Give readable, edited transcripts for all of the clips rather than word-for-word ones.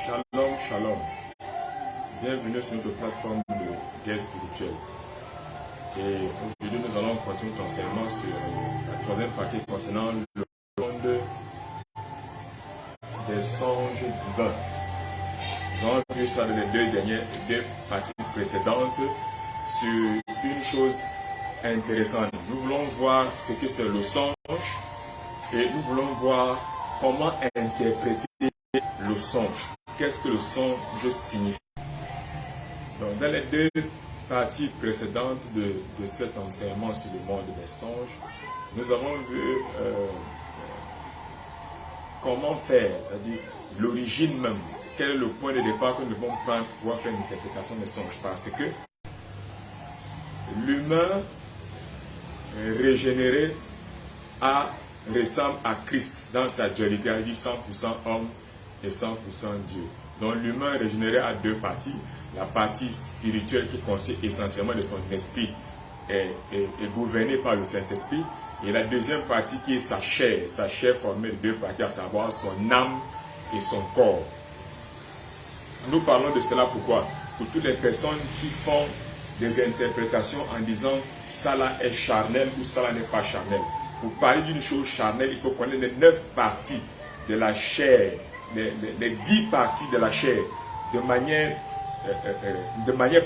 Shalom, shalom. Bienvenue sur notre plateforme de guerre spirituelle. Et aujourd'hui, nous allons continuer notre enseignement sur la troisième partie concernant le monde des songes divins. Nous avons vu ça dans les deux parties précédentes sur une chose intéressante. Nous voulons voir ce que c'est le songe et nous voulons voir comment interpréter le songe. Qu'est-ce que le songe signifie? Donc, dans les deux parties précédentes de cet enseignement sur le monde des songes, nous avons vu comment faire, c'est-à-dire l'origine même. Quel est le point de départ que nous devons prendre pour pouvoir faire une interprétation des songes? Parce que l'humain régénéré ressemble à Christ dans sa dualité, il dit 100% homme et 100% Dieu. Donc l'humain régénéré a deux parties. La partie spirituelle qui consiste essentiellement de son esprit est gouvernée par le Saint-Esprit. Et la deuxième partie qui est sa chair formée de deux parties, à savoir son âme et son corps. Nous parlons de cela pourquoi? Pour toutes les personnes qui font des interprétations en disant ça là est charnel ou ça là n'est pas charnel. Pour parler d'une chose charnelle, il faut connaître les 9 parties de la chair, les 10 parties de la chair, de manière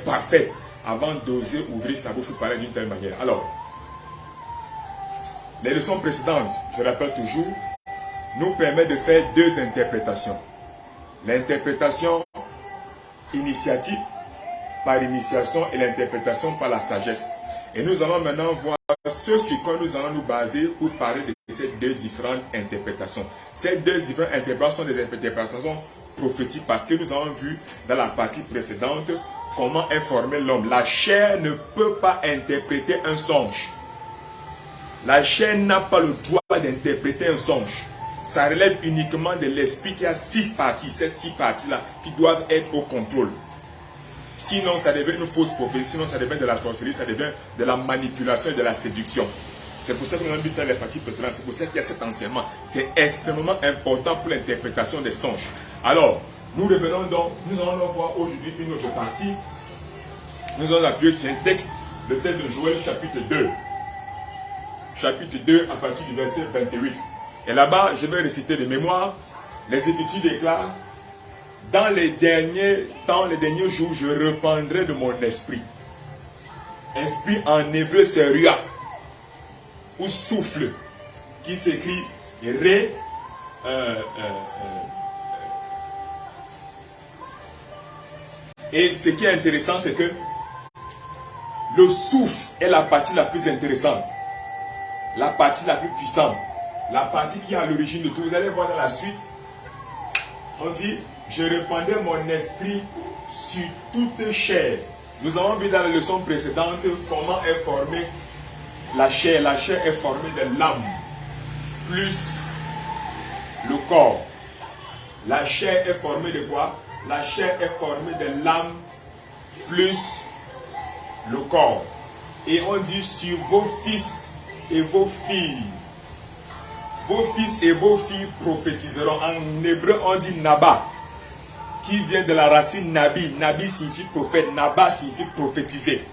parfaite, avant d'oser ouvrir sa bouche pour parler d'une telle manière. Alors, les leçons précédentes, je rappelle toujours, nous permettent de faire deux interprétations. L'interprétation initiatique par initiation et l'interprétation par la sagesse. Et nous allons maintenant voir ce sur quoi nous allons nous baser pour parler de ces deux différentes interprétations. Ces deux différentes interprétations sont des interprétations prophétiques parce que nous avons vu dans la partie précédente comment est formé l'homme. La chair ne peut pas interpréter un songe. La chair n'a pas le droit d'interpréter un songe. Ça relève uniquement de l'esprit qui a 6 parties. Ces 6 parties-là qui doivent être au contrôle. Sinon, ça devient une fausse prophétie, sinon ça devient de la sorcellerie, ça devient de la manipulation et de la séduction. C'est pour ça que nous avons vu ça dans les parties précédentes. C'est pour ça qu'il y a cet enseignement. C'est extrêmement important pour l'interprétation des songes. Alors, nous revenons donc, nous allons voir aujourd'hui une autre partie. Nous allons appuyer sur un texte, le texte de Joël chapitre 2. Chapitre 2 à partir du verset 28. Et là-bas, je vais réciter de mémoire. Les Écritures déclarent: dans les derniers temps, les derniers jours, je répandrai de mon esprit. Esprit en hébreu, c'est ruach, ou souffle, qui s'écrit ré. Et ce qui est intéressant, c'est que le souffle est la partie la plus intéressante, la partie la plus puissante, la partie qui est à l'origine de tout. Vous allez voir dans la suite, on dit: je répandrai mon esprit sur toute chair. Nous avons vu dans la leçon précédente comment est formée la chair. La chair est formée de l'âme plus le corps. La chair est formée de quoi? La chair est formée de l'âme plus le corps. Et on dit sur vos fils et vos filles. Vos fils et vos filles prophétiseront. En hébreu, on dit Naba, qui vient de la racine Nabi. Nabi signifie prophète, Naba signifie prophétiser.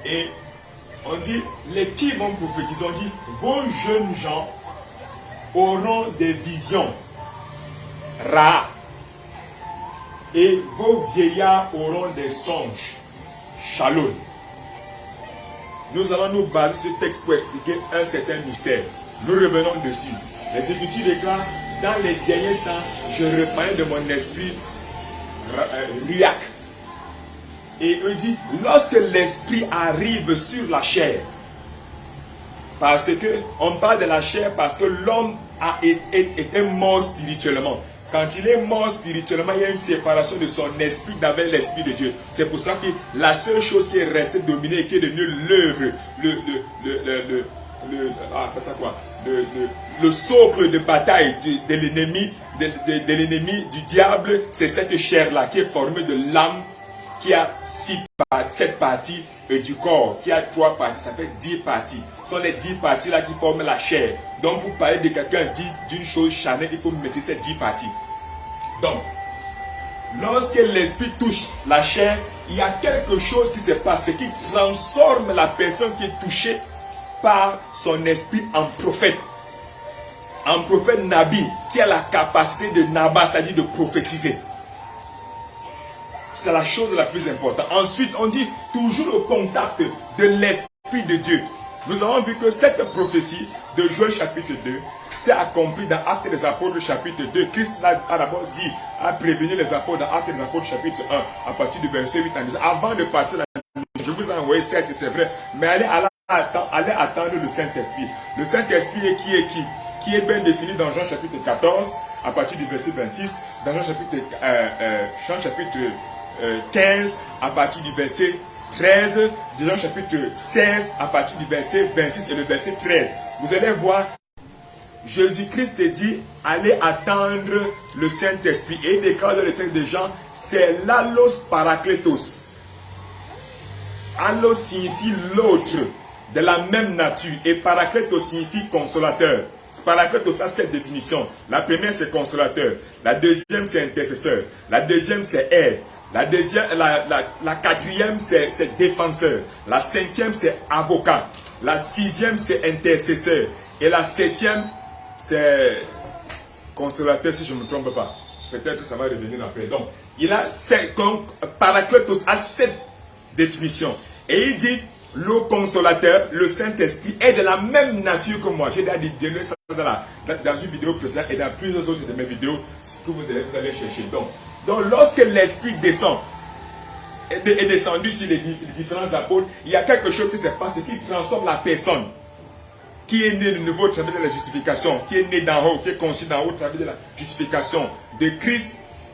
Et on dit, les qui vont prophétiser, on dit, vos jeunes gens auront des visions, Ra. Et vos vieillards auront des songes, Shalom. Nous allons nous baser sur ce texte pour expliquer un certain mystère. Nous revenons dessus. Les Écritures déclarent: dans les derniers temps, je répandrai de mon esprit ruach. Et il dit, lorsque l'esprit arrive sur la chair, parce que on parle de la chair parce que l'homme est mort spirituellement. Quand il est mort spirituellement, il y a une séparation de son esprit d'avec l'esprit de Dieu. C'est pour ça que la seule chose qui est restée dominée et qui est devenue l'œuvre, le socle de bataille de l'ennemi, de l'ennemi du diable, c'est cette chair-là qui est formée de l'âme, qui a 7 parties du corps, qui a 3 parties, ça fait 10 parties. Ce sont les 10 parties-là qui forment la chair. Donc pour parler de quelqu'un dit d'une chose charnelle, il faut maîtriser ces 10 parties. Donc, lorsque l'esprit touche la chair, il y a quelque chose qui se passe, qui transforme la personne qui est touchée par son esprit en prophète. Un prophète Nabi qui a la capacité de Naba, c'est-à-dire de prophétiser. C'est la chose la plus importante. Ensuite, on dit toujours au contact de l'Esprit de Dieu. Nous avons vu que cette prophétie de Joël chapitre 2 s'est accomplie dans Actes des Apôtres chapitre 2. Christ a d'abord dit, a prévenu les apôtres dans Actes des Apôtres chapitre 1 à partir du verset 8 en disant, avant de partir, je vous ai envoyé, certes, c'est vrai, mais allez attendre le Saint-Esprit. Le Saint-Esprit qui est bien défini dans Jean chapitre 14 à partir du verset 26, dans Jean chapitre 15 à partir du verset 13, de Jean chapitre 16 à partir du verset 26 et le verset 13. Vous allez voir, Jésus-Christ dit, allez attendre le Saint-Esprit. Et il déclare dans le texte de Jean, c'est l'allos parakletos. Allos signifie l'autre, de la même nature, et parakletos signifie consolateur. Parakletos a cette définition. La première c'est consolateur, la deuxième c'est intercesseur, la deuxième c'est aide, la quatrième c'est défenseur, la cinquième c'est avocat, la sixième c'est intercesseur et la septième c'est consolateur si je ne me trompe pas. Peut-être que ça va revenir après. Donc, Parakletos a cette définition et il dit le consolateur, le Saint-Esprit est de la même nature que moi. J'ai déjà dit ça dans une vidéo précédente et dans plusieurs autres de mes vidéos que vous allez chercher. Donc lorsque l'Esprit descend, est descendu sur les différents apôtres, il y a quelque chose qui se passe qui transforme la personne qui est née de nouveau au travers de la justification, qui est née d'en haut, qui est conçue d'en haut au travers de la justification de Christ.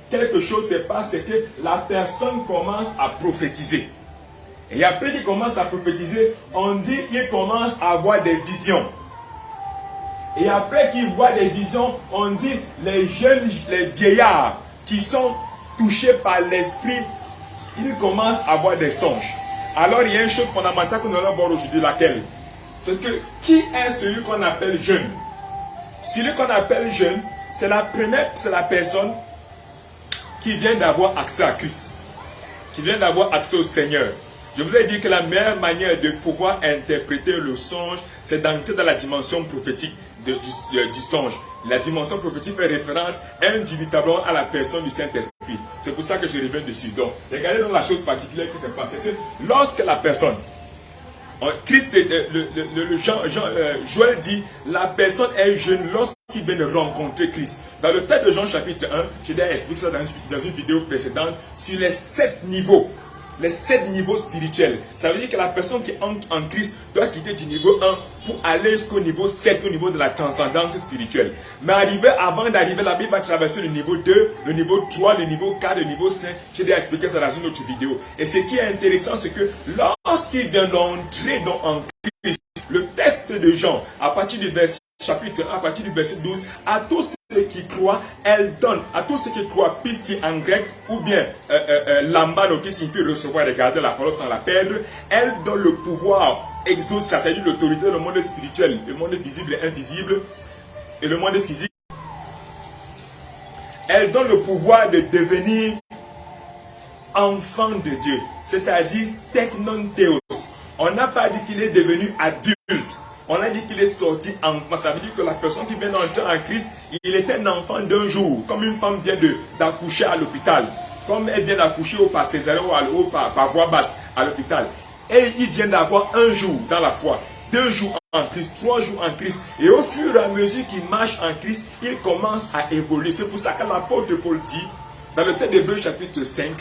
Quelque chose se passe, c'est que la personne commence à prophétiser. Et après qu'il commence à prophétiser, on dit qu'il commence à avoir des visions. Et après qu'il voit des visions, on dit les vieillards qui sont touchés par l'esprit, ils commencent à avoir des songes. Alors il y a une chose fondamentale que nous allons voir aujourd'hui, laquelle? C'est que qui est celui qu'on appelle jeune? Celui qu'on appelle jeune, c'est la personne qui vient d'avoir accès à Christ, qui vient d'avoir accès au Seigneur. Je vous ai dit que la meilleure manière de pouvoir interpréter le songe, c'est d'entrer dans la dimension prophétique du songe. La dimension prophétique fait référence indubitablement à la personne du Saint-Esprit. C'est pour ça que je reviens dessus. Donc, regardez dans la chose particulière qui s'est passée. Lorsque la personne, Joël dit, la personne est jeune lorsqu'il vient de rencontrer Christ. Dans le texte de Jean chapitre 1, j'ai déjà expliqué ça dans une vidéo précédente, sur les 7 niveaux. Les 7 niveaux spirituels. Ça veut dire que la personne qui entre en Christ doit quitter du niveau 1 pour aller jusqu'au niveau 7, au niveau de la transcendance spirituelle. Mais avant d'arriver là, il va traverser le niveau 2, le niveau 3, le niveau 4, le niveau 5. J'ai déjà expliqué ça dans une autre vidéo. Et ce qui est intéressant, c'est que lorsqu'il vient d'entrer en Christ, le texte de Jean, à partir du verset chapitre 1, à partir du verset 12, à tous ceux qui croient, elle donne, à tous ceux qui croient, pisti en grec, ou bien lambano, qui signifie recevoir et garder la parole sans la perdre, elle donne le pouvoir, exauce, c'est-à-dire l'autorité dans le monde spirituel, le monde visible et invisible, et le monde physique. Elle donne le pouvoir de devenir enfant de Dieu, c'est-à-dire teknon théos. On n'a pas dit qu'il est devenu adulte. On a dit qu'il est sorti enfant. Ça veut dire que la personne qui vient d'entrer en Christ, il était un enfant d'un jour. Comme une femme vient d'accoucher à l'hôpital. Comme elle vient d'accoucher par césarienne ou par voie basse à l'hôpital. Et il vient d'avoir un jour dans la foi. 2 jours en Christ, 3 jours en Christ. Et au fur et à mesure qu'il marche en Christ, il commence à évoluer. C'est pour ça que l'apôtre Paul dit, dans le texte d'Hébreux chapitre 5,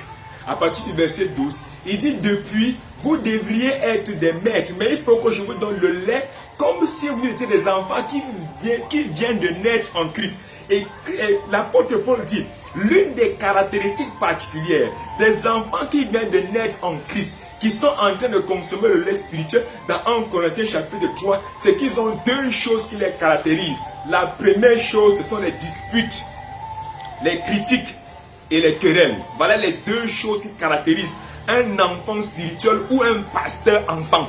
à partir du verset 12, il dit depuis, vous devriez être des maîtres, mais il faut que je vous donne le lait comme si vous étiez des enfants qui viennent de naître en Christ. Et l'apôtre Paul dit, l'une des caractéristiques particulières des enfants qui viennent de naître en Christ, qui sont en train de consommer le lait spirituel, dans 1 Corinthiens chapitre 3, c'est qu'ils ont 2 choses qui les caractérisent. La première chose, ce sont les disputes, les critiques et les querelles. Voilà les 2 choses qui caractérisent un enfant spirituel ou un pasteur enfant.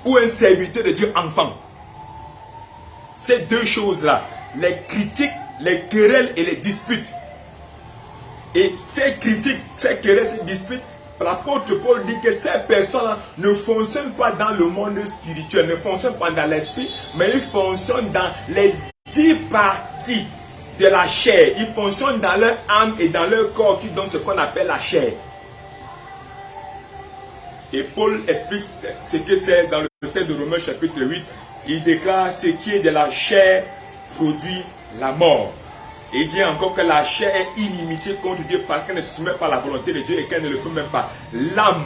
Ou un serviteur de Dieu enfant. Ces 2 choses-là, les critiques, les querelles et les disputes. Et ces critiques, ces querelles, ces disputes, l'apôtre Paul dit que ces personnes-là ne fonctionnent pas dans le monde spirituel, ne fonctionnent pas dans l'esprit, mais ils fonctionnent dans les 10 parties de la chair. Ils fonctionnent dans leur âme et dans leur corps qui donnent ce qu'on appelle la chair. Et Paul explique ce que c'est dans le texte de Romains chapitre 8. Il déclare ce qui est de la chair produit la mort. Et il dit encore que la chair est inimitié contre Dieu parce qu'elle ne se soumet pas à la volonté de Dieu et qu'elle ne le peut même pas. L'âme,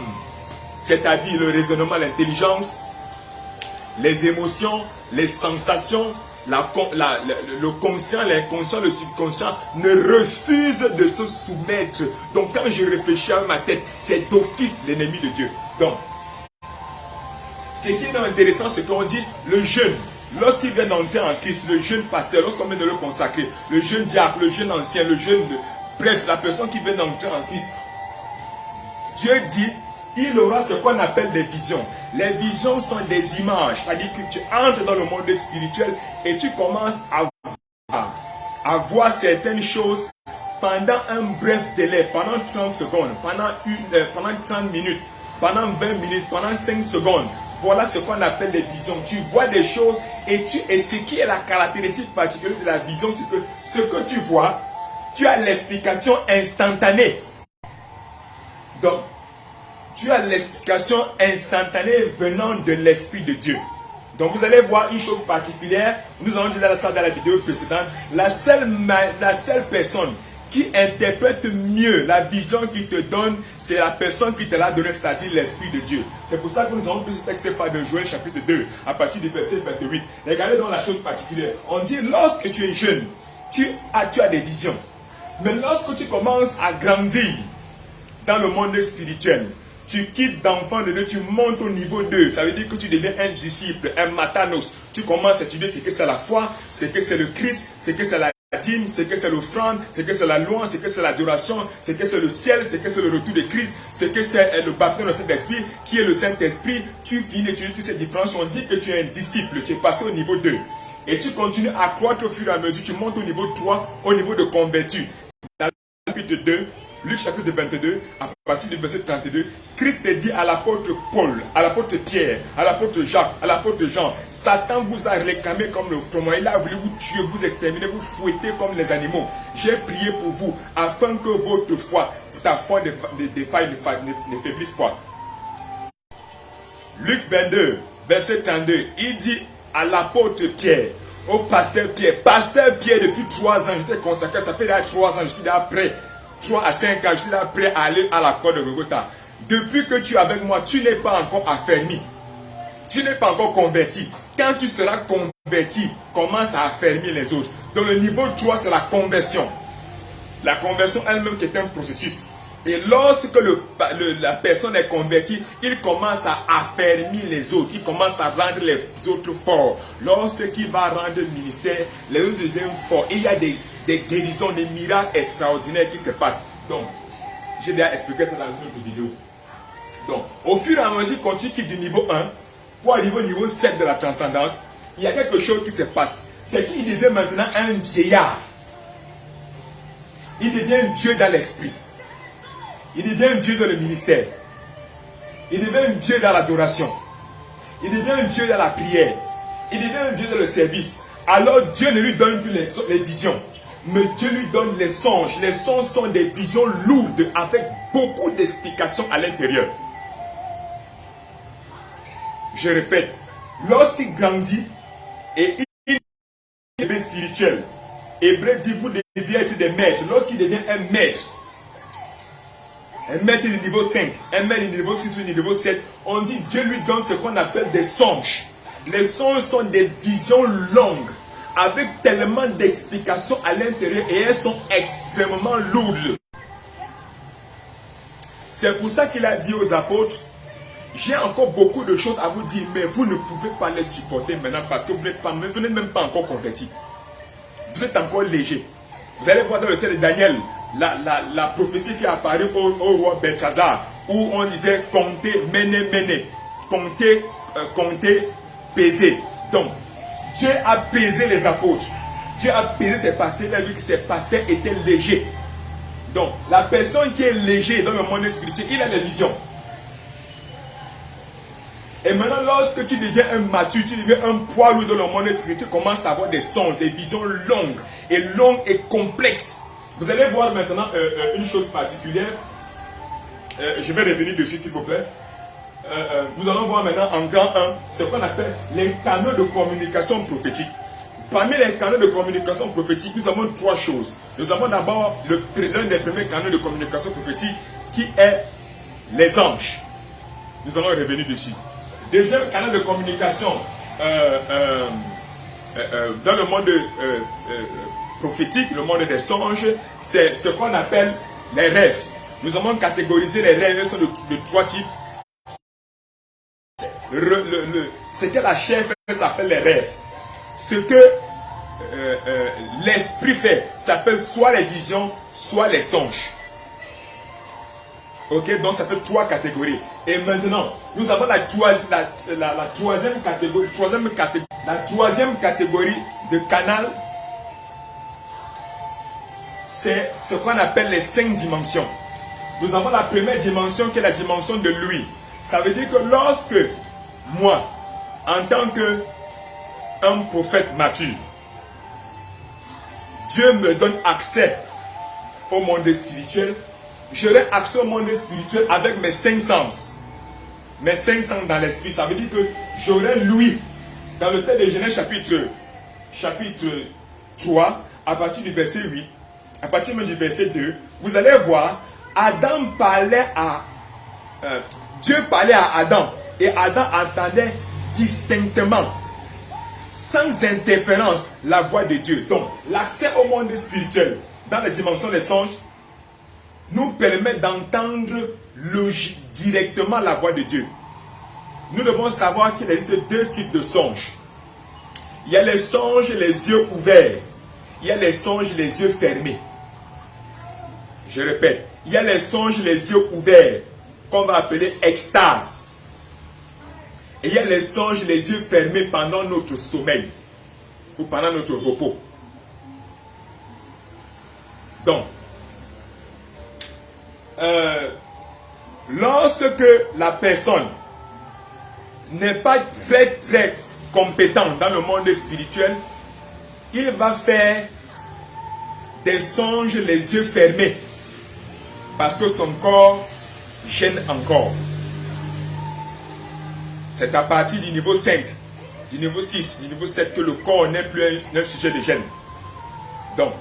c'est-à-dire le raisonnement, l'intelligence, les émotions, les sensations, le conscient, l'inconscient, le subconscient ne refusent de se soumettre. Donc quand je réfléchis à ma tête, c'est d'office l'ennemi de Dieu. Donc, ce qui est intéressant, c'est qu'on dit le jeune. Lorsqu'il vient d'entrer en Christ, le jeune pasteur, lorsqu'on vient de le consacrer, le jeune diacre, le jeune ancien, le jeune... Bref, la personne qui vient d'entrer en Christ, Dieu dit, il aura ce qu'on appelle des visions. Les visions sont des images, c'est-à-dire que tu entres dans le monde spirituel et tu commences à voir certaines choses pendant un bref délai, pendant 30 secondes, pendant 30 minutes, pendant 20 minutes, pendant 5 secondes. Voilà ce qu'on appelle les visions. Tu vois des choses et ce qui est la caractéristique particulière de la vision, c'est que ce que tu vois, tu as l'explication instantanée. Donc, tu as l'explication instantanée venant de l'Esprit de Dieu. Donc, vous allez voir une chose particulière. Nous allons dire ça dans la vidéo précédente. La seule personne qui interprète mieux la vision qu'il te donne, c'est la personne qui te l'a donné, c'est-à-dire l'Esprit de Dieu. C'est pour ça que nous avons pris ce texte de Joël chapitre 2, à partir du verset 28. Regardez donc la chose particulière. On dit, lorsque tu es jeune, tu as des visions. Mais lorsque tu commences à grandir dans le monde spirituel, tu quittes d'enfant de Dieu, tu montes au niveau 2. Ça veut dire que tu deviens un disciple, un matanos. Tu commences à étudier ce que c'est la foi, ce que c'est le Christ, ce que c'est la dîme, ce que c'est l'offrande, ce que c'est la louange, ce que c'est l'adoration, ce que c'est le ciel, ce que c'est le retour de Christ, ce que c'est le baptême de Saint-Esprit, qui est le Saint-Esprit. Tu finis d'étudier toutes ces différences. On dit que tu es un disciple, tu es passé au niveau 2. Et tu continues à croître au fur et à mesure, tu montes au niveau 3, au niveau de convertu. Dans le chapitre 2, Luc chapitre 22, à partir du verset 32, Christ dit à l'apôtre Paul, à l'apôtre Pierre, à l'apôtre Jacques, à l'apôtre Jean, Satan vous a réclamé comme le froment. Il a voulu vous tuer, vous exterminer, vous fouetter comme les animaux. J'ai prié pour vous, afin que votre foi, ta foi ne faiblisse pas. Luc 22, verset 32, il dit à l'apôtre Pierre, au pasteur Pierre, depuis 3 ans, j'étais consacré, ça fait déjà 3 ans, je suis déjà prêt. 3 à 5 ans, je suis là prêt à aller à la croix de Golgotha. Depuis que tu es avec moi, tu n'es pas encore affermi. Tu n'es pas encore converti. Quand tu seras converti, commence à affermir les autres. Donc le niveau 3, c'est la conversion. La conversion elle-même qui est un processus. Et lorsque la personne est convertie, il commence à affermir les autres. Il commence à rendre les autres forts. Lorsqu'il va rendre le ministère, les autres deviennent forts. Il y a des guérisons, des miracles extraordinaires qui se passent. Donc, j'ai déjà expliqué ça dans une autre vidéo. Donc, au fur et à mesure qu'on quitte du niveau 1 pour arriver au niveau 7 de la transcendance, il y a quelque chose qui se passe. C'est qu'il devient maintenant un vieillard. Il devient un Dieu dans l'esprit. Il devient un Dieu dans le ministère. Il devient un Dieu dans l'adoration. Il devient un Dieu dans la prière. Il devient un Dieu dans le service. Alors Dieu ne lui donne plus les visions, mais Dieu lui donne les songes. Les songes sont des visions lourdes avec beaucoup d'explications à l'intérieur. Je répète, lorsqu'il grandit et il est spirituel, Hébreu dit vous devez être des maîtres. Lorsqu'il devient un maître du niveau 5, un maître du niveau 6 ou du niveau 7, on dit Dieu lui donne ce qu'on appelle des songes. Les songes sont des visions longues, avec tellement d'explications à l'intérieur et elles sont extrêmement lourdes. C'est pour ça qu'il a dit aux apôtres, j'ai encore beaucoup de choses à vous dire, mais vous ne pouvez pas les supporter maintenant parce que vous n'êtes même pas encore convertis. Vous êtes encore léger. Vous allez voir dans le texte de Daniel, la prophétie qui est apparue au roi Belshazzar, où on disait compter, mener, compter, peser. Donc, Dieu a pesé les apôtres. Dieu a pesé ses pasteurs. Il a vu que ses pasteurs étaient légers. Donc, la personne qui est léger dans le monde spirituel, il a des visions. Et maintenant, lorsque tu deviens un mature, tu deviens un poids lourd dans le monde spirituel, tu commences à avoir des songes, des visions longues et complexes. Vous allez voir maintenant une chose particulière. Je vais revenir dessus, s'il vous plaît. Nous allons voir maintenant en grand 1 ce qu'on appelle les canaux de communication prophétique. Parmi les canaux de communication prophétique, nous avons 3 choses. Nous avons d'abord l'un des premiers canaux de communication prophétique qui est les anges. Nous allons revenir dessus. Deuxième canal de communication dans le monde prophétique, le monde des songes, c'est ce qu'on appelle les rêves. Nous avons catégorisé les rêves sont de 3 types. Ce que la chair fait s'appelle les rêves. Ce que l'esprit fait s'appelle soit les visions, soit les songes. Ok, donc ça fait 3 catégories. Et maintenant, nous avons la troisième catégorie. La troisième catégorie de canal, c'est ce qu'on appelle les 5 dimensions. Nous avons la première dimension qui est la dimension de lui. Ça veut dire que lorsque moi, en tant qu'un prophète mature, Dieu me donne accès au monde spirituel, j'aurai accès au monde spirituel avec mes 5 sens. Mes 5 sens dans l'esprit. Ça veut dire que j'aurai l'ouïe. Dans le texte de Genèse chapitre 3, à partir du verset 8, à partir même du verset 2, vous allez voir, Dieu parlait à Adam. Et Adam entendait distinctement, sans interférence, la voix de Dieu. Donc, l'accès au monde spirituel, dans la dimension des songes, nous permet d'entendre directement la voix de Dieu. Nous devons savoir qu'il existe 2 types de songes. Il y a les songes les yeux ouverts. Il y a les songes les yeux fermés. Je répète, il y a les songes les yeux ouverts, qu'on va appeler extase. Et il y a les songes les yeux fermés pendant notre sommeil ou pendant notre repos. Donc, lorsque la personne n'est pas très compétente dans le monde spirituel, il va faire des songes les yeux fermés parce que son corps gêne encore. C'est à partir du niveau 5, du niveau 6, du niveau 7 que le corps n'est plus un sujet de gêne. Donc,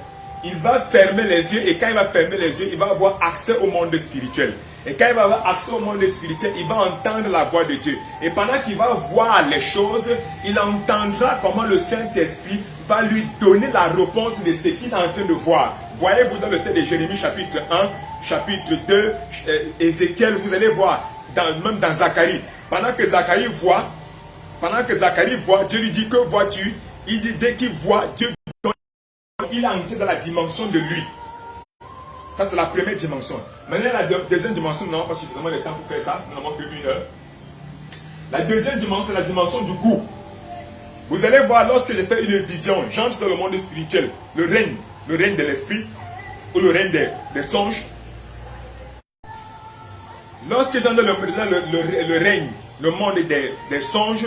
il va fermer les yeux et quand il va fermer les yeux, il va avoir accès au monde spirituel. Et quand il va avoir accès au monde spirituel, il va entendre la voix de Dieu. Et pendant qu'il va voir les choses, il entendra comment le Saint-Esprit va lui donner la réponse de ce qu'il est en train de voir. Voyez-vous dans le texte de Jérémie chapitre 1, chapitre 2, Ézéchiel, vous allez voir, même dans Zacharie. Pendant que Zacharie voit, Dieu lui dit, que vois-tu? Il dit, dès qu'il voit, Dieu il est entré dans la dimension de lui. Ça, c'est la première dimension. Maintenant, la deuxième dimension, nous n'avons pas suffisamment de temps pour faire ça. Nous n'avons que 1 heure. La deuxième dimension, c'est la dimension du goût. Vous allez voir, lorsque je fais une vision, j'entre dans le monde spirituel, le règne de l'esprit, ou le règne des songes. Lorsque j'entre dans le règne, le monde des songes,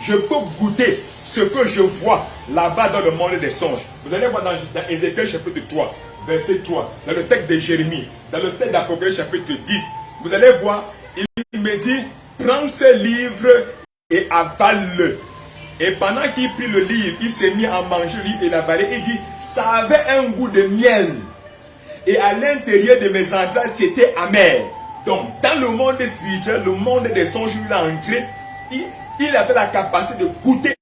je peux goûter ce que je vois là-bas dans le monde des songes. Vous allez voir dans Ézéchiel chapitre 3, verset 3, dans le texte de Jérémie, dans le texte d'Apocalypse chapitre 10, vous allez voir, il me dit, prends ce livre et avale-le. Et pendant qu'il prit le livre, il s'est mis à manger le livre et l'avaler. Il dit, ça avait un goût de miel. Et à l'intérieur de mes entrailles, c'était amer. Donc, dans le monde spirituel, le monde des songes, il est entré, il avait la capacité de goûter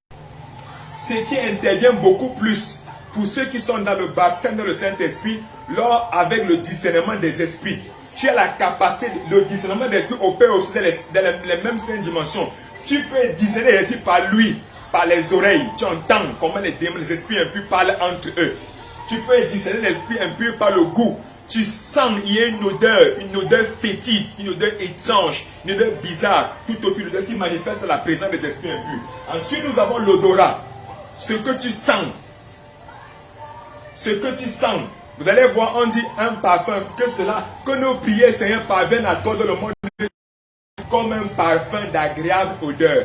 ce qui intervient beaucoup plus pour ceux qui sont dans le baptême, dans le Saint-Esprit, lors avec le discernement des esprits. Tu as la capacité, le discernement des esprits opère aussi dans les mêmes 5 dimensions. Tu peux discerner les esprits par lui, par les oreilles. Tu entends comment les démons, les esprits impurs parlent entre eux. Tu peux discerner l'esprit impur par le goût. Tu sens, il y a une odeur fétide, une odeur étrange, une odeur bizarre, tout autour de toi qui manifeste la présence des esprits impurs. Ensuite, nous avons l'odorat. Ce que tu sens Vous allez voir, on dit un parfum, que nos prières, Seigneur, parviennent à toi dans le monde comme un parfum d'agréable odeur,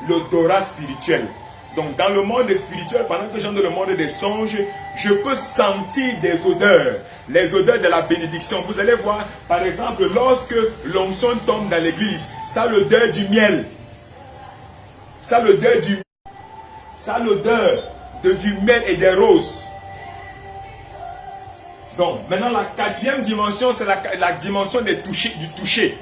l'odorat spirituel. Donc dans le monde spirituel, pendant que j'entre dans le monde des songes, je peux sentir des odeurs, les odeurs de la bénédiction. Vous allez voir, par exemple, lorsque l'onction tombe dans l'église, ça a l'odeur du miel. Ça a l'odeur du miel et des roses. Donc maintenant la quatrième dimension, c'est la dimension du toucher.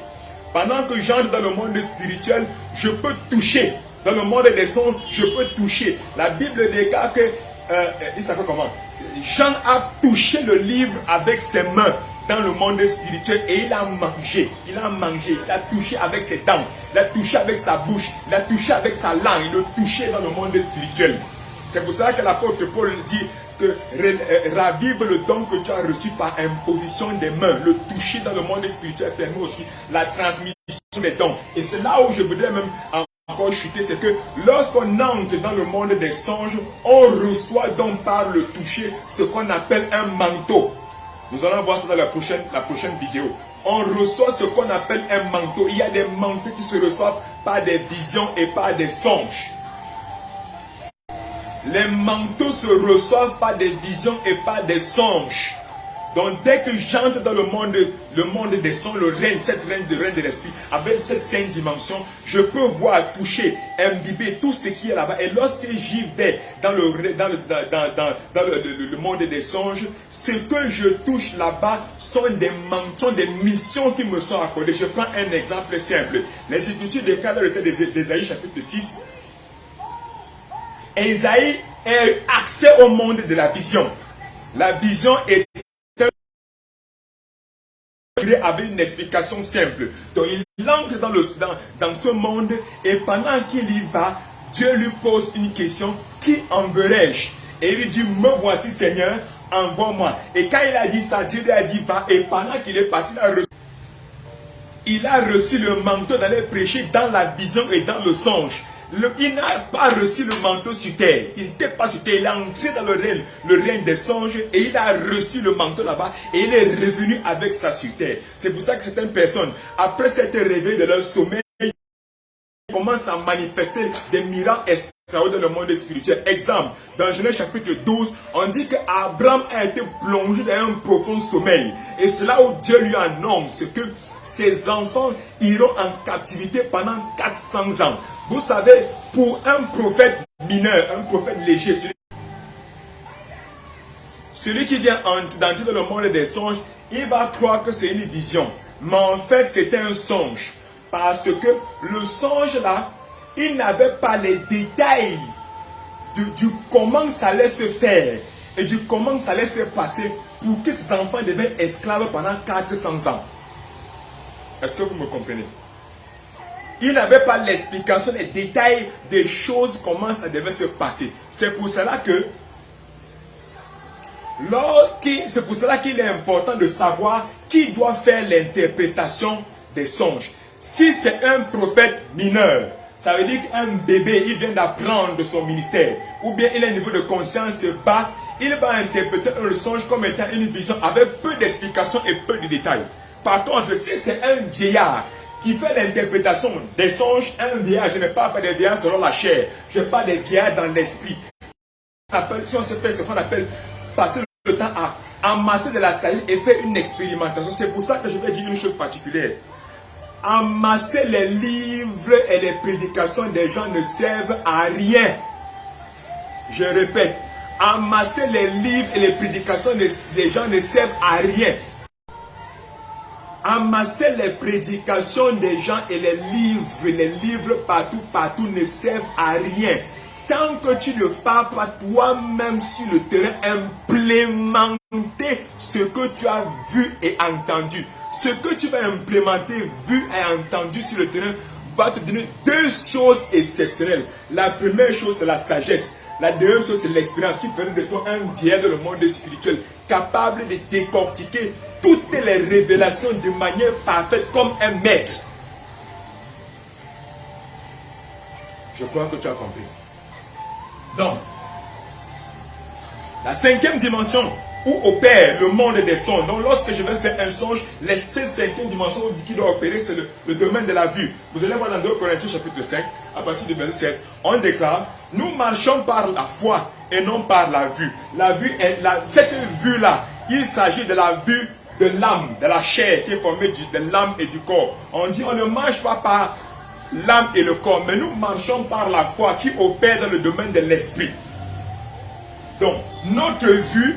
Pendant que j'entre dans le monde spirituel, je peux toucher. Dans le monde des sons, je peux toucher. La Bible déclare que, il s'appelle comment? Jean a touché le livre avec ses mains dans le monde spirituel et il a mangé. Il a touché avec ses dents. Il a touché avec sa bouche. Il a touché avec sa langue. Il a touché dans le monde spirituel. C'est pour ça que l'apôtre Paul dit que ravive le don que tu as reçu par imposition des mains. Le toucher dans le monde spirituel permet aussi la transmission des dons. Et c'est là où je voudrais même encore chuter, c'est que lorsqu'on entre dans le monde des songes, on reçoit donc par le toucher ce qu'on appelle un manteau. Nous allons voir ça dans la prochaine vidéo. On reçoit ce qu'on appelle un manteau. Il y a des manteaux qui se reçoivent par des visions et par des songes. Les manteaux se reçoivent par des visions et par des songes. Donc dès que j'entre dans le monde des songes, le règne, cette règne de l'esprit, avec cette sainte dimension, je peux voir, toucher, imbiber tout ce qui est là-bas. Et lorsque j'y vais dans le monde des songes, ce que je touche là-bas sont des missions qui me sont accordées. Je prends un exemple simple. Les Écritures déclarent dans le texte d'Ésaïe chapitre 6. Ésaïe est accès au monde de la vision. La vision est avec une explication simple. Donc il entre dans ce monde et pendant qu'il y va, Dieu lui pose une question: qui enverrai-je? Et il lui dit: me voici Seigneur, envoie-moi. Et quand il a dit ça, Dieu lui a dit: va. Et pendant qu'il est parti, il a reçu le manteau d'aller prêcher dans la vision et dans le songe. Il n'a pas reçu le manteau sur terre. Il n'était pas sur terre. Il est entré dans le règne des songes et il a reçu le manteau là-bas et il est revenu avec ça sur terre. C'est pour ça que certaines personnes, après s'être réveillées de leur sommeil, commencent à manifester des miracles extraordinaires dans le monde spirituel. Exemple, dans Genèse chapitre 12, on dit qu'Abraham a été plongé dans un profond sommeil. Et c'est là où Dieu lui annonce que ses enfants iront en captivité pendant 400 ans. Vous savez, pour un prophète mineur, un prophète léger, celui qui vient d'entrer dans le monde des songes, il va croire que c'est une vision. Mais en fait, c'était un songe. Parce que le songe là, il n'avait pas les détails du comment ça allait se faire et du comment ça allait se passer pour que ses enfants deviennent esclaves pendant 400 ans. Est-ce que vous me comprenez? Il n'avait pas l'explication des détails des choses, comment ça devait se passer. C'est pour cela que qu'il est important de savoir qui doit faire l'interprétation des songes. Si c'est un prophète mineur, ça veut dire qu'un bébé, il vient d'apprendre son ministère, ou bien il a un niveau de conscience bas, il va interpréter le songe comme étant une vision avec peu d'explications et peu de détails. Par contre, si c'est un vieillard qui fait l'interprétation des songes, un vieillard, je ne parle pas des vieillards selon la chair, je parle des vieillards dans l'esprit. Si on se fait ce qu'on appelle passer le temps à amasser de la sagesse et faire une expérimentation. C'est pour ça que je vais dire une chose particulière. Amasser les livres et les prédications des gens ne servent à rien. Je répète, amasser les livres et les prédications des gens ne servent à rien. Amasser les prédications des gens et les livres partout ne servent à rien. Tant que tu ne pars pas toi-même sur le terrain, implémenter ce que tu as vu et entendu. Ce que tu vas implémenter, vu et entendu sur le terrain, va te donner deux choses exceptionnelles. La première chose, c'est la sagesse. La deuxième chose, c'est l'expérience qui fait de toi un diable dans le monde spirituel, capable de décortiquer toutes les révélations de manière parfaite comme un maître. Je crois que tu as compris. Donc, la cinquième dimension, où opère le monde des songes. Donc lorsque je vais faire un songe, les 5e dimensions qui doit opérer, c'est le domaine de la vue. Vous allez voir dans 2 Corinthiens chapitre 5, à partir du verset 7, on déclare, nous marchons par la foi et non par la vue. La vue est cette vue-là, il s'agit de la vue de l'âme, de la chair qui est formée de l'âme et du corps. On dit on ne marche pas par l'âme et le corps, mais nous marchons par la foi qui opère dans le domaine de l'esprit. Donc, notre vue,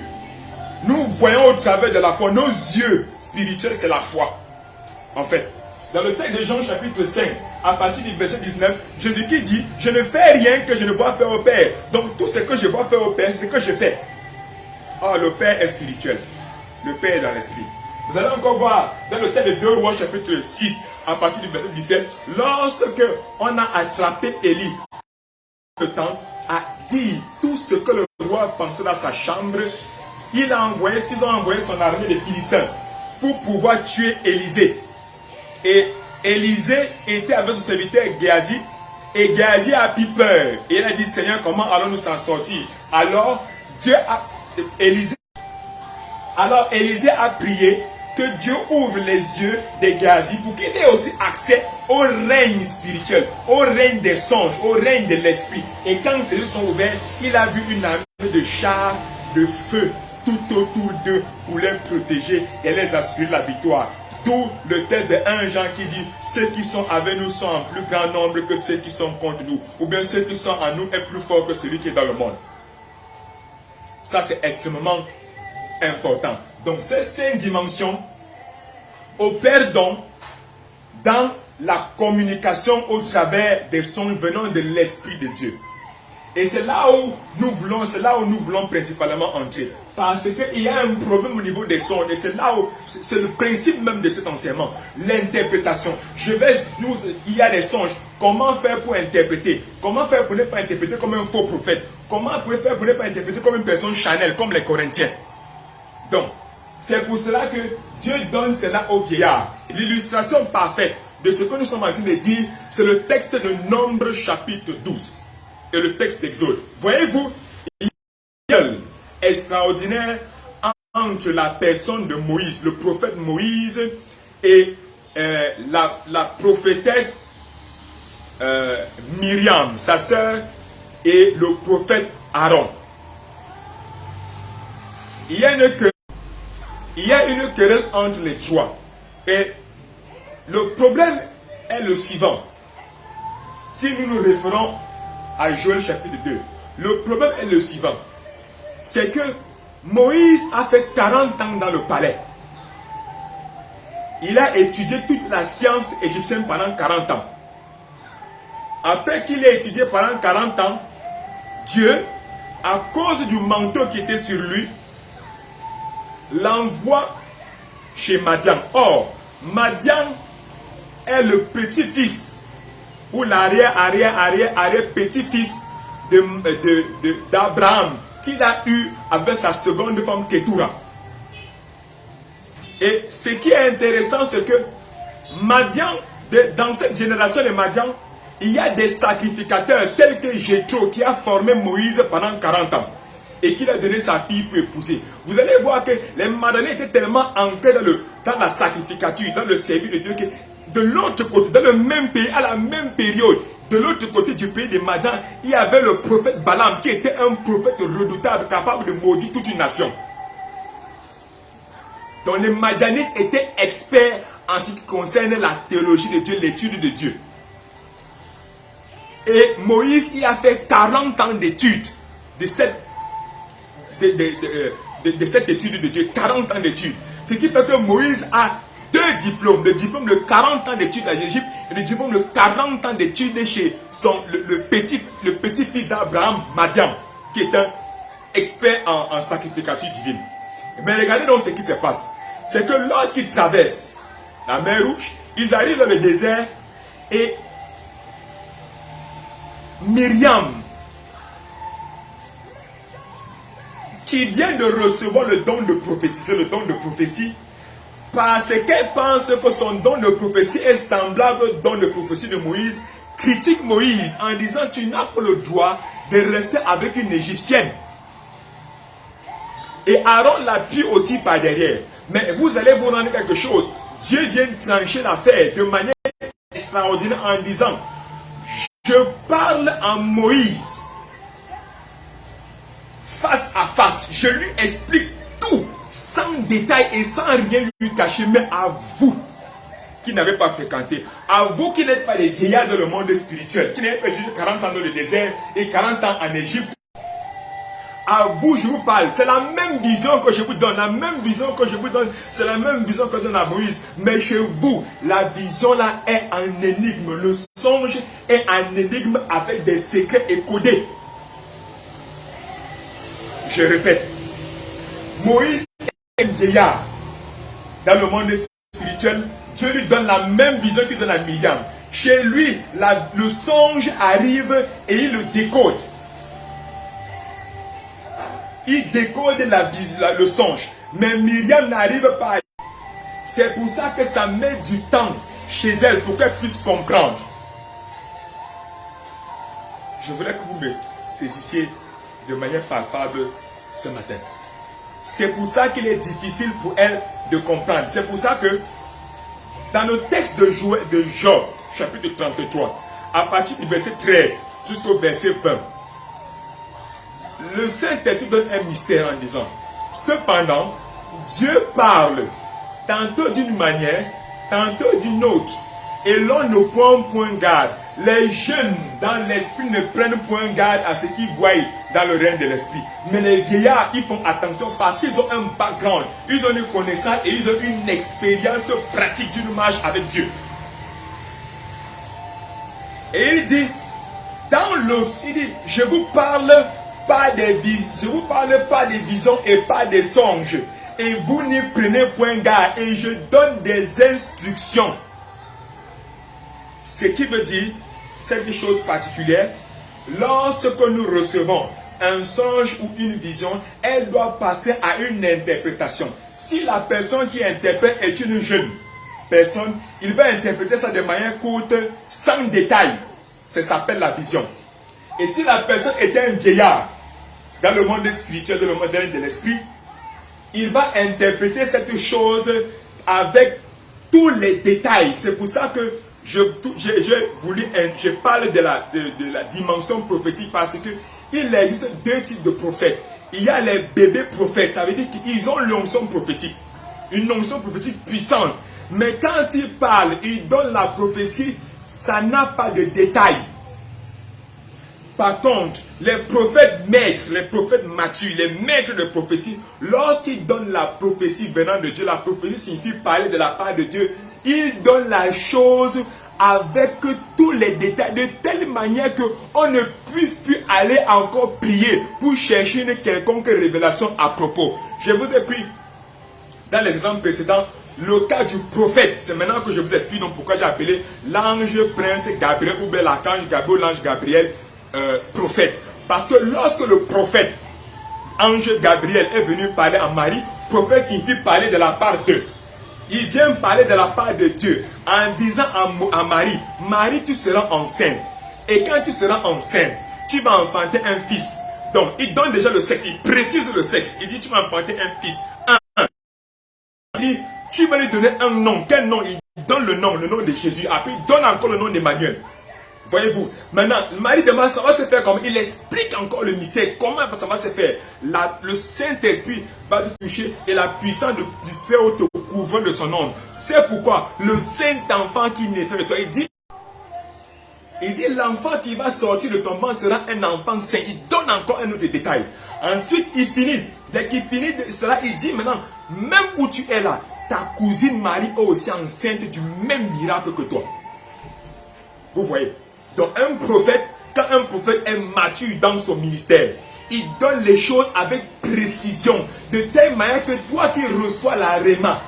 nous voyons au travers de la foi. Nos yeux spirituels, c'est la foi. En fait, dans le texte de Jean chapitre 5, à partir du verset 19, Jésus-Christ dit, je ne fais rien que je ne vois faire au Père. Donc, tout ce que je vois faire au Père, c'est ce que je fais. Ah, le Père est spirituel. Le Père est dans l'esprit. Vous allez encore voir dans le texte de 2 Rois chapitre 6, à partir du verset 17, lorsque on a attrapé Élie, le temps à dire tout ce que le roi pensait dans sa chambre, ils ont envoyé son armée des Philistins pour pouvoir tuer Élisée. Et Élisée était avec son serviteur Géasi, et Géasi a pris peur. Et il a dit, Seigneur, comment allons-nous s'en sortir? Alors Élisée a prié que Dieu ouvre les yeux de Géasi pour qu'il ait aussi accès au règne spirituel, au règne des songes, au règne de l'esprit. Et quand ces yeux sont ouverts, il a vu une armée de chars de feu tout autour d'eux pour les protéger et les assurer la victoire. D'où le texte de 1 Jean qui dit, ceux qui sont avec nous sont en plus grand nombre que ceux qui sont contre nous. Ou bien ceux qui sont en nous est plus fort que celui qui est dans le monde. Ça c'est extrêmement important. Donc ces 5 dimensions opèrent donc dans la communication au travers des sons venant de l'Esprit de Dieu. Et c'est là où nous voulons principalement entrer. Parce qu'il y a un problème au niveau des sons. Et c'est là où, c'est le principe même de cet enseignement. L'interprétation. Il y a des songes. Comment faire pour interpréter? Comment faire pour ne pas interpréter comme un faux prophète? Comment faire pour ne pas interpréter comme une personne charnelle, comme les Corinthiens? Donc, c'est pour cela que Dieu donne cela aux vieillards. L'illustration parfaite de ce que nous sommes en train de dire, c'est le texte de Nombre chapitre 12 et le texte d'Exode. Voyez-vous, il y a un lien extraordinaire entre la personne de Moïse, le prophète Moïse, et la prophétesse Myriam, sa sœur, et le prophète Aaron. Il y a une querelle entre les trois. Et le problème est le suivant. Si nous nous référons à Joël chapitre 2, le problème est le suivant. C'est que Moïse a fait 40 ans dans le palais. Il a étudié toute la science égyptienne pendant 40 ans. Après qu'il ait étudié pendant 40 ans, Dieu, à cause du manteau qui était sur lui, l'envoie chez Madian. Or, Madian est le petit-fils ou l'arrière-petit-fils d'Abraham qu'il a eu avec sa seconde femme Ketura. Et ce qui est intéressant, c'est que Madian, dans cette génération de Madian, il y a des sacrificateurs tels que Jéthro qui a formé Moïse pendant 40 ans et qui a donné sa fille pour épouser. Vous allez voir que les Madianiens étaient tellement ancrés dans la sacrificature, dans le service de Dieu, que de l'autre côté, dans le même pays, à la même période, de l'autre côté du pays de Madian, il y avait le prophète Balaam qui était un prophète redoutable, capable de maudire toute une nation. Donc les Madianites étaient experts en ce qui concerne la théologie de Dieu, l'étude de Dieu. Et Moïse y a fait 40 ans d'études de cette étude de Dieu, 40 ans d'études. Ce qui fait que Moïse a 2 diplômes, le diplôme de 40 ans d'études en Égypte et le diplôme de 40 ans d'études chez le petit-fils d'Abraham, Madian, qui est un expert en sacrificature divine. Mais regardez donc ce qui se passe. C'est que lorsqu'ils traversent la mer Rouge, ils arrivent dans le désert et Myriam, qui vient de recevoir le don de prophétiser, le don de prophétie, parce qu'elle pense que son don de prophétie est semblable au don de prophétie de Moïse, critique Moïse en disant tu n'as pas le droit de rester avec une Égyptienne. Et Aaron l'appuie aussi par derrière. Mais vous allez vous rendre quelque chose. Dieu vient trancher l'affaire de manière extraordinaire en disant, je parle à Moïse face à face. Je lui explique tout, sans détail et sans rien lui cacher. Mais à vous, qui n'avez pas fréquenté, à vous qui n'êtes pas des vieillards dans le monde spirituel, qui n'avez pas vécu 40 ans dans le désert et 40 ans en Égypte, à vous je vous parle, c'est la même vision que je vous donne, la même vision que je vous donne, c'est la même vision que donne à Moïse, mais chez vous, la vision là est en énigme, le songe est en énigme avec des secrets écodés. Je répète, Moïse est un vieillard dans le monde spirituel. Dieu lui donne la même vision qu'il donne à Myriam. Chez lui, le songe arrive et il le décode. Il décode le songe. Mais Myriam n'arrive pas. C'est pour ça que ça met du temps chez elle pour qu'elle puisse comprendre. Je voulais que vous me saisissiez de manière palpable ce matin. C'est pour ça qu'il est difficile pour elle de comprendre. C'est pour ça que dans le texte de Job, chapitre 33, à partir du verset 13 jusqu'au verset 20, le Saint-Esprit donne un mystère en disant, cependant, Dieu parle tantôt d'une manière, tantôt d'une autre, et l'on ne prend point garde. Les jeunes dans l'esprit ne prennent point garde à ce qu'ils voient dans le règne de l'esprit. Mais les vieillards, ils font attention parce qu'ils ont un background, ils ont une connaissance et ils ont une expérience pratique d'une marche avec Dieu. Et il dit, il dit, je vous parle pas des visions et pas des songes. Et vous n'y prenez point garde. Et je donne des instructions. Ce qui veut dire, cette chose particulière, lorsque nous recevons un songe ou une vision, elle doit passer à une interprétation. Si la personne qui interprète est une jeune personne, il va interpréter ça de manière courte, sans détail. Ça s'appelle la vision. Et si la personne est un vieillard, dans le monde spirituel, dans le monde de l'esprit, il va interpréter cette chose avec tous les détails. C'est pour ça que je parle de la dimension prophétique, parce que il existe deux types de prophètes. Il y a les bébés prophètes, ça veut dire qu'ils ont l'onction prophétique, une onction prophétique puissante. Mais quand ils parlent, ils donnent la prophétie, ça n'a pas de détails. Par contre, les prophètes maîtres, les prophètes matures, les maîtres de prophétie, lorsqu'ils donnent la prophétie venant de Dieu, la prophétie signifie parler de la part de Dieu, ils donnent la chose avec tous les détails, de telle manière qu'on ne puisse plus aller encore prier pour chercher une quelconque révélation à propos. Je vous ai pris dans les exemples précédents le cas du prophète. C'est maintenant que je vous explique donc pourquoi j'ai appelé l'ange prince Gabriel ou bien l'archange Gabriel, l'ange Gabriel prophète. Parce que lorsque le prophète ange Gabriel est venu parler à Marie, prophète signifie parler de la part d'eux. Il vient parler de la part de Dieu en disant à Marie, Marie, tu seras enceinte. Et quand tu seras enceinte, tu vas enfanter un fils. Donc, il donne déjà le sexe, il précise le sexe. Il dit, tu vas enfanter un fils. Il dit, tu vas lui donner un nom. Quel nom? Il donne le nom de Jésus. Après, il donne encore le nom d'Emmanuel. Voyez-vous, maintenant, Marie demande, ça va se faire comment? Il explique encore le mystère, comment ça va se faire. Le Saint-Esprit va te toucher et la puissance du Très-Haut te couvre de son ombre. C'est pourquoi le Saint-Enfant qui naîtra de toi, il dit, l'enfant qui va sortir de ton ventre sera un enfant saint. Il donne encore un autre détail. Ensuite, il finit. Dès qu'il finit de cela, il dit maintenant, même où tu es là, ta cousine Marie est aussi enceinte du même miracle que toi. Vous voyez? Donc un prophète, quand un prophète est mature dans son ministère, il donne les choses avec précision, de telle manière que toi qui reçois la réma,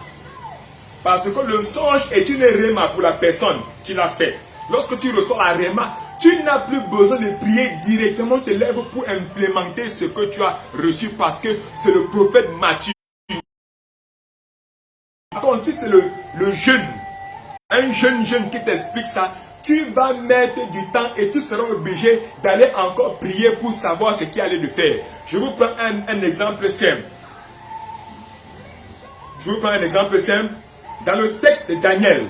parce que le songe est une réma pour la personne qui l'a fait. Lorsque tu reçois la réma, tu n'as plus besoin de prier directement tes lèvres pour implémenter ce que tu as reçu, parce que c'est le prophète mature. Par contre, si c'est le jeune, un jeune qui t'explique ça, tu vas mettre du temps et tu seras obligé d'aller encore prier pour savoir ce qu'il allait de faire. Je vous prends un exemple simple. Je vous prends un exemple simple. Dans le texte de Daniel,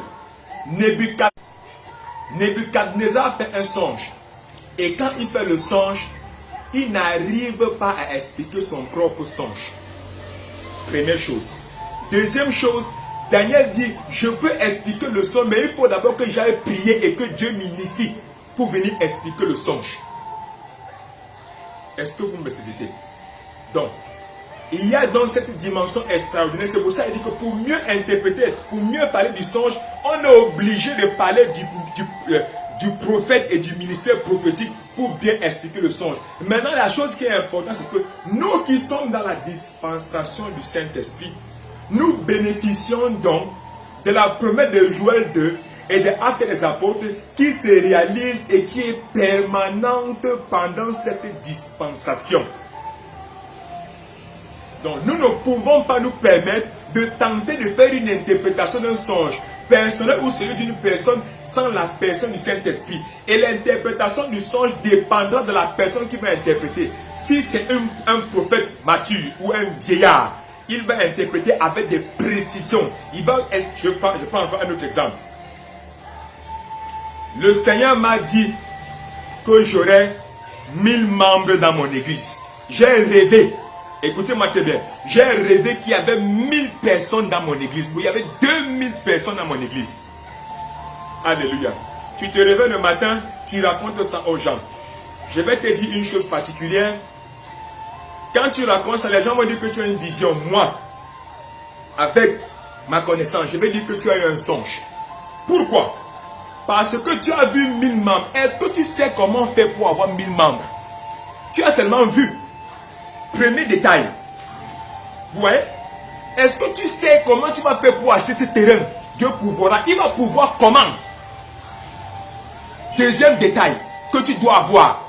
Nebuchadnezzar fait un songe. Et quand il fait le songe, il n'arrive pas à expliquer son propre songe. Première chose. Deuxième chose, Daniel dit, je peux expliquer le songe, mais il faut d'abord que j'aille prier et que Dieu m'initie pour venir expliquer le songe. Est-ce que vous me saisissez? Donc, il y a dans cette dimension extraordinaire, c'est pour ça qu'il dit que pour mieux interpréter, pour mieux parler du songe, on est obligé de parler du prophète et du ministère prophétique pour bien expliquer le songe. Maintenant, la chose qui est importante, c'est que nous qui sommes dans la dispensation du Saint-Esprit, nous bénéficions donc de la promesse de Joël 2 et des Actes des Apôtres qui se réalise et qui est permanente pendant cette dispensation. Donc nous ne pouvons pas nous permettre de tenter de faire une interprétation d'un songe personnel ou celui d'une personne sans la personne du Saint-Esprit. Et l'interprétation du songe dépendra de la personne qui va interpréter. Si c'est un prophète mature ou un vieillard, il va interpréter avec des précisions. Je prends encore un autre exemple. Le Seigneur m'a dit que j'aurais 1000 membres dans mon église. J'ai rêvé. Écoutez-moi très bien. J'ai rêvé qu'il y avait 1000 personnes dans mon église. Il y avait 2000 personnes dans mon église. Alléluia. Tu te réveilles le matin, tu racontes ça aux gens. Je vais te dire une chose particulière. Quand tu racontes ça, les gens vont dire que tu as une vision. Moi, avec ma connaissance, je vais dire que tu as eu un songe. Pourquoi? Parce que tu as vu 1000 membres. Est-ce que tu sais comment faire pour avoir 1000 membres? Tu as seulement vu. Premier détail. Ouais. Est-ce que tu sais comment tu vas faire pour acheter ce terrain? Dieu pourvoira. Il va pouvoir comment? Deuxième détail que tu dois avoir.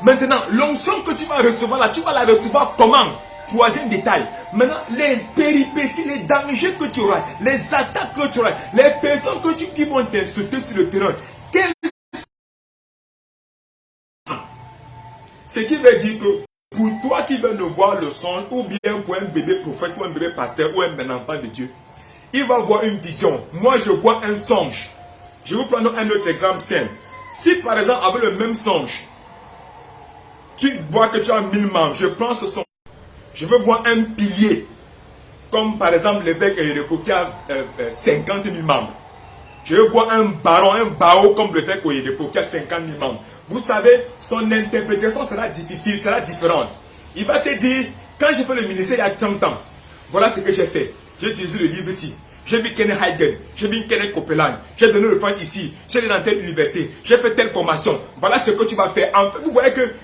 Maintenant, l'onction que tu vas recevoir là, tu vas la recevoir comment? Troisième détail. Maintenant, les péripéties, les dangers que tu auras, les attaques que tu auras, les personnes qui vont t'insulter sur le terrain. Ce qui veut dire que pour toi qui veux ne voir le songe, ou bien pour un bébé prophète, ou un bébé pasteur, ou un enfant de Dieu, il va voir une vision. Moi, je vois un songe. Je vais vous prendre un autre exemple simple. Si par exemple, avec le même songe, tu vois que tu as 1000 membres, je prends ce songe. Je veux voir un pilier, comme par exemple l'évêque Oyedeko qui a 50 000 membres. Je veux voir un baron, un bao comme l'évêque Oyedeko qui a 50 000 membres. Vous savez, son interprétation sera difficile, sera différente. Il va te dire, quand j'ai fait le ministère il y a 30 ans, voilà ce que j'ai fait. J'ai utilisé le livre ici. J'ai vu Kenneth Hagin, j'ai vu Kenneth Copeland, j'ai donné le fond ici, j'ai allé dans telle université, j'ai fait telle formation. Voilà ce que tu vas faire. En fait, vous voyez que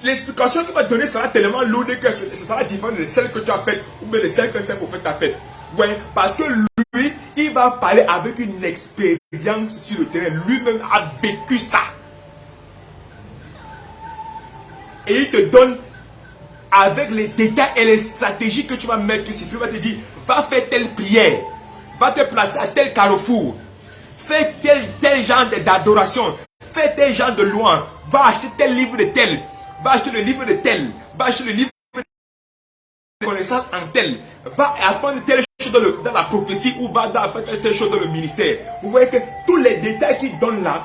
l'explication qu'il va donner sera tellement lourde que ce sera différent de celle que tu as faite ou bien de celle que ce prophète a faite. Vous voyez, parce que lui, il va parler avec une expérience sur le terrain. Lui-même a vécu ça. Et il te donne avec les détails et les stratégies que tu vas mettre sur. Il va te dire, va faire telle prière. Va te placer à tel carrefour. Fais tel genre d'adoration. Fais tel genre de louange. Va acheter tel livre de tel. Va acheter le livre de tel. Va acheter le livre de connaissance en tel. Va apprendre telle chose dans la prophétie ou va apprendre telle chose dans le ministère. Vous voyez que tous les détails qu'il donne là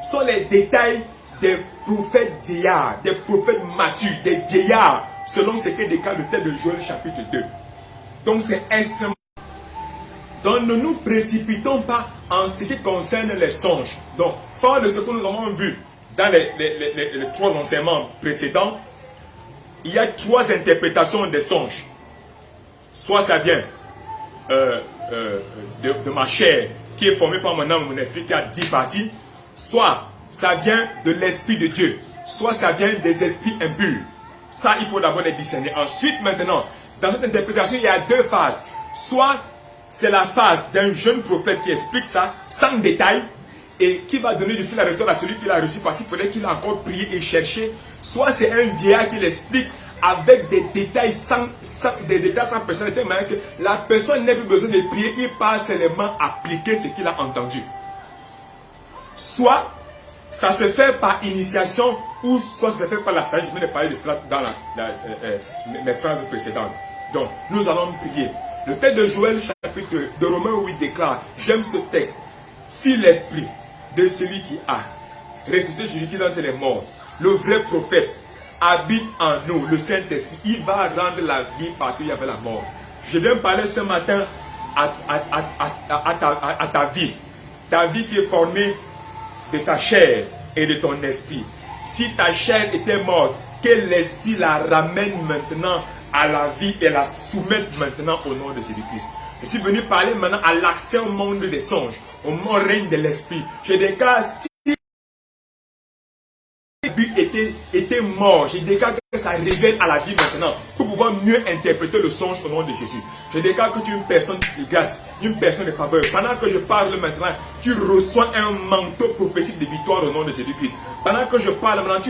sont les détails des prophètes vieillards, des prophètes matures, des vieillards, selon ce que déclare le texte de Joël chapitre 2. Donc c'est extrêmement. Donc ne nous précipitons pas en ce qui concerne les songes. Donc, fort de ce que nous avons vu dans les 3 enseignements précédents, il y a 3 interprétations des songes. Soit ça vient de ma chair qui est formée par mon âme, mon esprit qui a 10 parties, soit ça vient de l'Esprit de Dieu, soit ça vient des esprits impurs. Ça, il faut d'abord les discerner. Ensuite, maintenant, dans cette interprétation, il y a 2 phases. Soit c'est la phase d'un jeune prophète qui explique ça sans détail et qui va donner du fil à retordre à celui qui l'a reçu parce qu'il fallait qu'il a encore prié et cherché. Soit c'est un vieillard qui l'explique avec des détails sans personnalité, mais que la personne n'a plus besoin de prier, il part seulement appliquer ce qu'il a entendu. Soit ça se fait par initiation ou soit ça se fait par la sagesse. Je vais parler de cela dans mes phrases précédentes. Donc, nous allons prier. Le texte de Joël, chapitre de Romains 8 déclare, j'aime ce texte, si l'esprit de celui qui a ressuscité Jésus-Christ d'entre les morts, le vrai prophète, habite en nous, le Saint-Esprit, il va rendre la vie partout où il y avait la mort. Je viens parler ce matin à ta vie qui est formée de ta chair et de ton esprit. Si ta chair était morte, que l'esprit la ramène maintenant à la vie et la soumette maintenant au nom de Jésus-Christ. Je suis venu parler maintenant à l'accès au monde des songes, au monde règne de l'esprit. Je déclare, si le but était mort, je déclare que ça révèle à la vie maintenant pour pouvoir mieux interpréter le songe au nom de Jésus. Je déclare que tu es une personne de grâce, une personne de faveur. Pendant que je parle maintenant, tu reçois un manteau prophétique de victoire au nom de Jésus-Christ. Pendant que je parle maintenant, tu